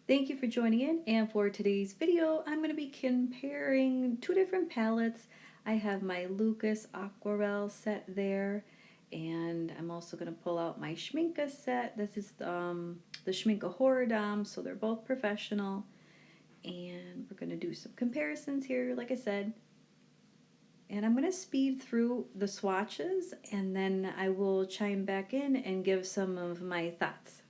Thank you for joining in, and for today's video I'm going to be comparing two different palettes. I have my Lukas Aquarell set there, and I'm also going to pull out my Schmincke set. This is the Schmincke Horror Dom, so they're both professional, and we're going to do some comparisons here like I said. And I'm going to speed through the swatches, and then I will chime back in and give some of my thoughts.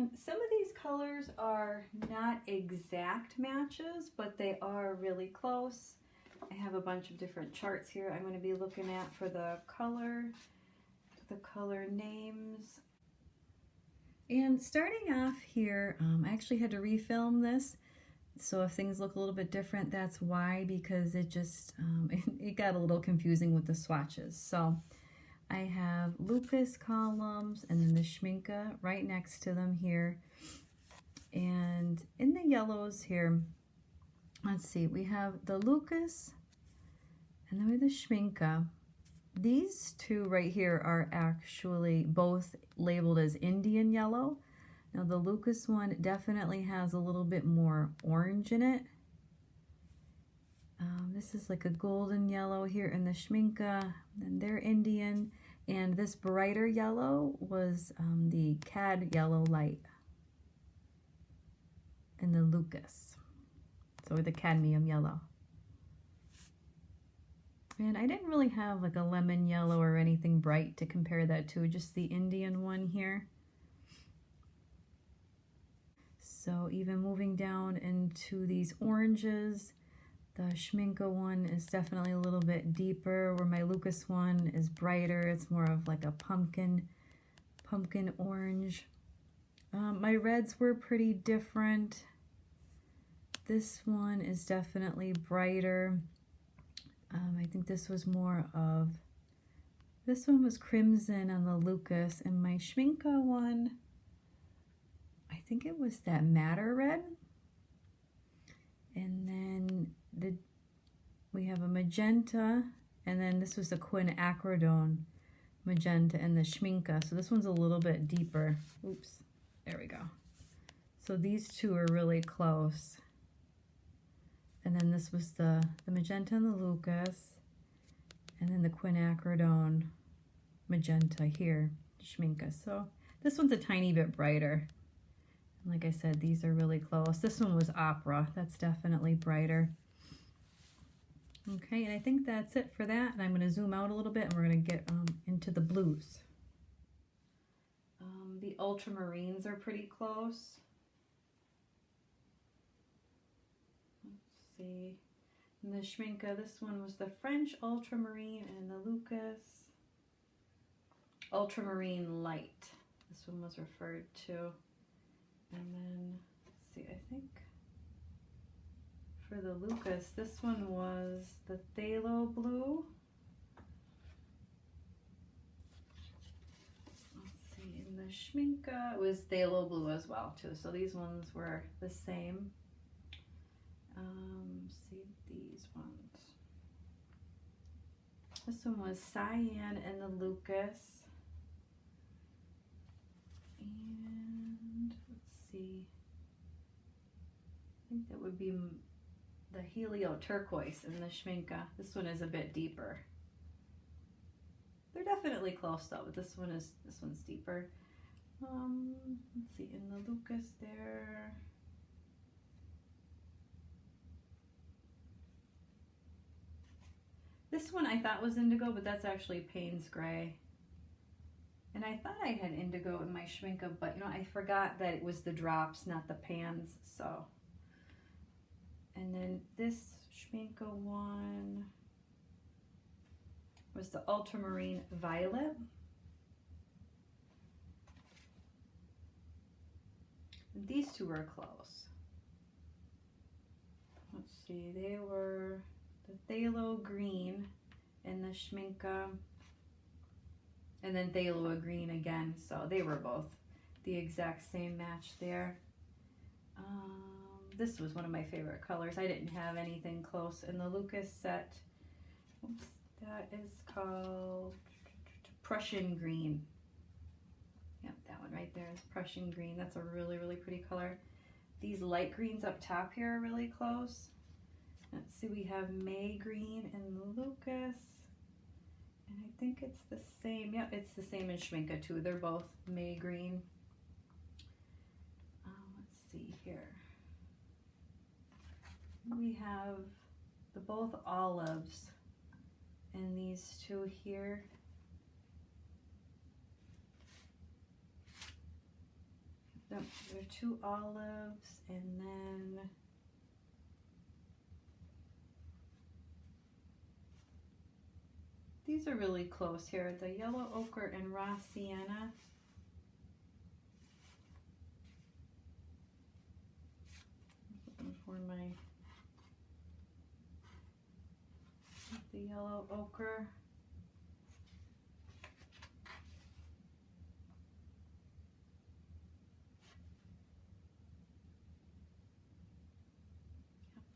And some of these colors are not exact matches, but they are really close. I have a bunch of different charts here I'm going to be looking at for the color names. And starting off here, I actually had to refilm this. So if things look a little bit different, that's why, because it just, it got a little confusing with the swatches. So I have Lukas columns and then the Schmincke right next to them here. And in the yellows here, let's see, we have the Lukas and then we have the Schmincke. These two right here are actually both labeled as Indian yellow. Now the Lukas one definitely has a little bit more orange in it. This is like a golden yellow here in the Schmincke, and they're Indian. And this brighter yellow was the cad yellow light in the Lukas, so the cadmium yellow. And I didn't really have like a lemon yellow or anything bright to compare that to, just the Indian one here. So even moving down into these oranges, the Schmincke one is definitely a little bit deeper, where my Lukas one is brighter. It's more of like a pumpkin orange. My reds were pretty different. This one is definitely brighter. I think this was more of, this one was crimson on the Lukas, and my Schmincke one, I think it was that madder red. And then we have a magenta, and then this was the quinacridone magenta and the Schmincke. So this one's a little bit deeper. Oops, there we go. So these two are really close. And then this was the magenta and the Lukas, and then the quinacridone magenta here, Schmincke. So this one's a tiny bit brighter. And like I said, these are really close. This one was opera. That's definitely brighter. Okay, and I think that's it for that. And I'm going to zoom out a little bit, and we're going to get into the blues. The ultramarines are pretty close. See, and the Schmincke, this one was the French ultramarine, and the Lukas ultramarine light. This one was referred to. And then, let's see, I think for the Lukas, this one was the phthalo blue. Let's see, in the Schmincke, it was phthalo blue as well too. So these ones were the same. See these ones. This one was cyan in the Lukas. And let's see, I think that would be the helio turquoise in the Schmincke. This one is a bit deeper. They're definitely close though, but this one's deeper. Let's see, in the Lukas there. This one I thought was indigo, but that's actually Payne's Gray. And I thought I had indigo in my Schmincke, but you know, I forgot that it was the drops, not the pans, so. And then this Schmincke one was the ultramarine violet. And these two were close. Let's see, they were the phthalo green and the Schmincke, and then phthalo green again. So they were both the exact same match there. This was one of my favorite colors. I didn't have anything close in the Lukas set. Oops, that is called Prussian Green. Yep, that one right there is Prussian Green. That's a really, really pretty color. These light greens up top here are really close. Let's see, we have May Green in the Lukas. And I think it's the same. Yep, it's the same in Schmincke too. They're both May Green. Let's see here. We have the both olives in these two here. have 2 olives, and then these are really close here, the yellow ochre and raw sienna. Looking for the yellow ochre.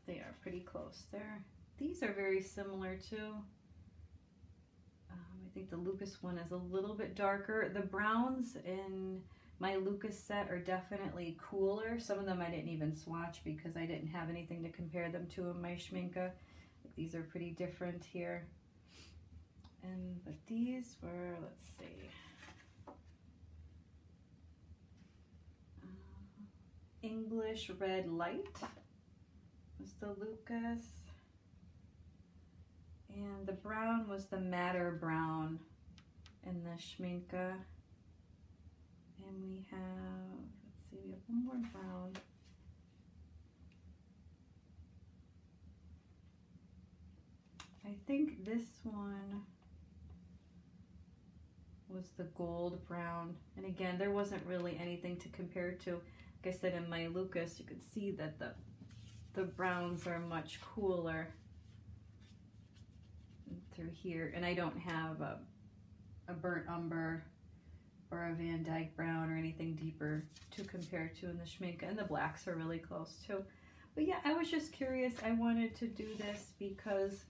They are pretty close there. These are very similar too. I think the Lukas one is a little bit darker. The browns in my Lukas set are definitely cooler. Some of them I didn't even swatch because I didn't have anything to compare them to in my Schmincke. These are pretty different here. But these were, let's see, English Red Light was the Lukas. And the brown was the Madder Brown in the Schmincke. And we have, let's see, we have one more brown. I think this one was the gold brown. And again, there wasn't really anything to compare to. Like I said, in my Lukas, you could see that the browns are much cooler through here. And I don't have a burnt umber or a Van Dyke brown or anything deeper to compare to in the Schmincke. And the blacks are really close too. But yeah, I was just curious. I wanted to do this because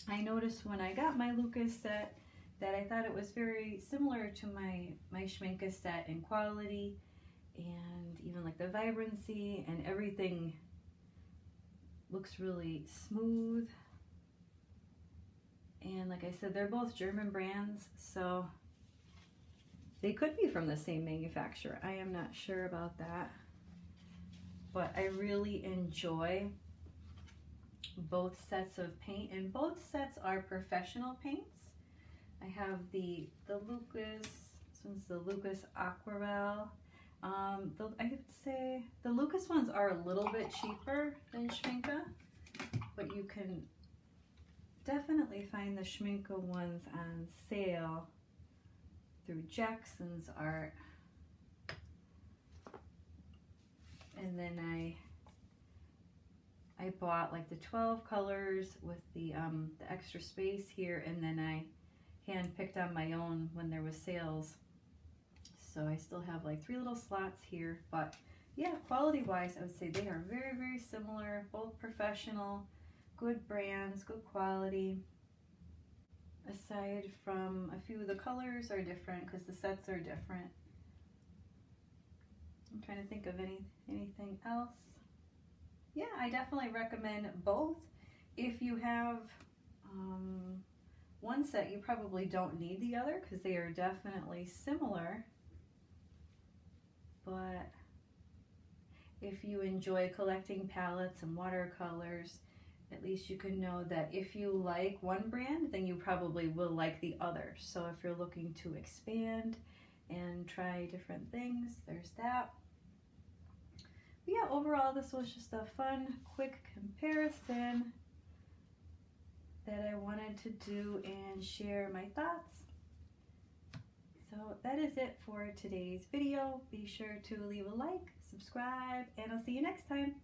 I noticed when I got my Lukas set that I thought it was very similar to my Schmincke set in quality and even like the vibrancy, and everything looks really smooth. And like I said, they're both German brands, so they could be from the same manufacturer. I am not sure about that. But I really enjoy both sets of paint, and both sets are professional paints. I have the Lukas, this one's the Lukas Aquarell. I would say the Lukas ones are a little bit cheaper than Schmincke, but you can definitely find the Schmincke ones on sale through Jackson's Art. And then I bought like the 12 colors with the extra space here, and then I hand picked on my own when there was sales. So I still have like 3 little slots here, but yeah, quality wise, I would say they are very, very similar, both professional, good brands, good quality. Aside from a few of the colors are different because the sets are different. I'm trying to think of anything else. Yeah, I definitely recommend both. If you have one set, you probably don't need the other because they are definitely similar. But if you enjoy collecting palettes and watercolors, at least you can know that if you like one brand, then you probably will like the other. So if you're looking to expand and try different things, there's that. But yeah, overall, this was just a fun, quick comparison that I wanted to do and share my thoughts. So that is it for today's video. Be sure to leave a like, subscribe, and I'll see you next time.